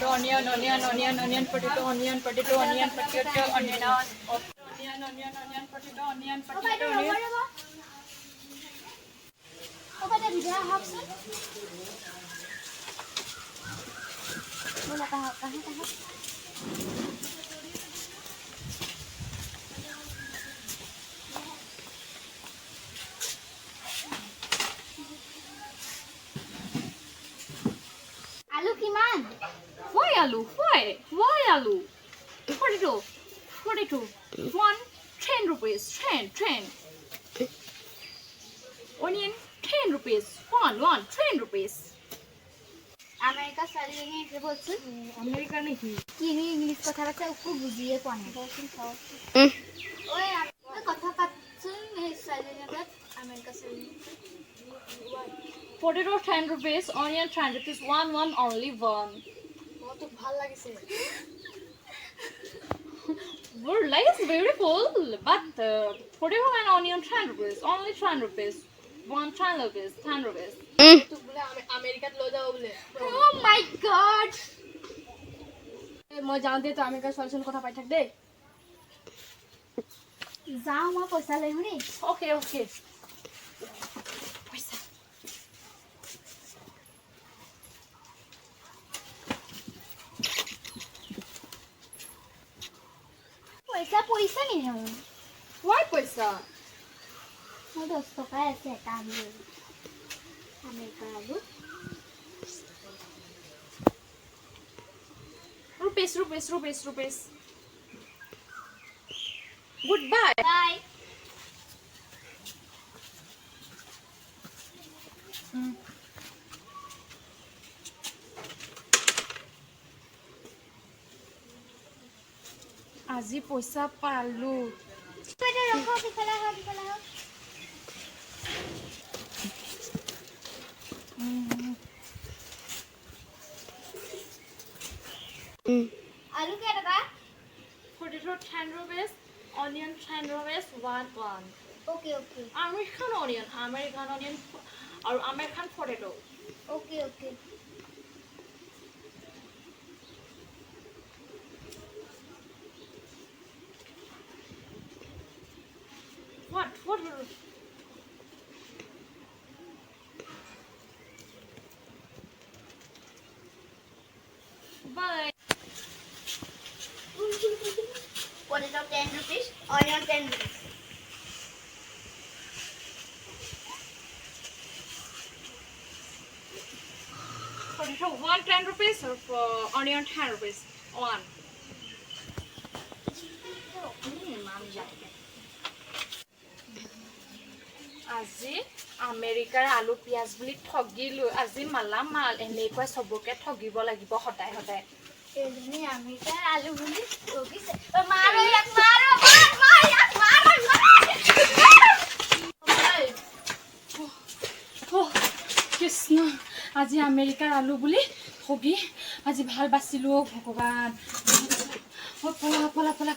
onion, potato, onion, potato, onion, potato, onion. Allu kiman? Why allu? Why allu? Potato. 10 rupees. 10. Onion, 10 rupees. 10 rupees. America sali নিয়ে এসে বলছি America নাকি? কি English কথা বলছে একটু বুঝিয়ে পানি ওই কথা পাচ্ছেন এই সালি নিয়ে আমেরিকা সালি Potato 10 rupees, onion 10 rupees, one only one. কত ভালো লাগছে Word like is beautiful, but potato and onion 10 rupees, only 10 rupees. 10 rupees, 10 rupees. তো বলে আমেরিকাত লয়ে যাও বলে Oh my god! মই জানতে তো আমেরিকা সলিউশন কথা পাই থাক দে যাও মা পয়সা লই হুনি Okay. Paisa. পয়সা নি হে Why paisa? মই 10 টাকা আছে কাম আমেরিকা আলু Rupees. Goodbye. বাই আজি পইচা পালো। কইটা রাখো বিকলা হ আলু কে টাকা Potato 10 rupees, onion 10 rupees, one. Okay American onion or American potato. Okay What? Bye. potato 10 rupees onion 10 rupees Potato 10 rupees or onion 10 rupees. One. আজি আমেৰিকাৰ আলু পিয়াজ বুলি ঠগিলো আজি মালামাল এনেকুৱা সবকে ঠগিব লাগিব সদায় এজনী আমেরিকার আলু বুলি ওগিছে মারো এক মারো মার কৃষ্ণ আজি আমেৰিকাৰ আলু বুলি ঠগি আজি ভাল বাচিলো ভগৱান পলা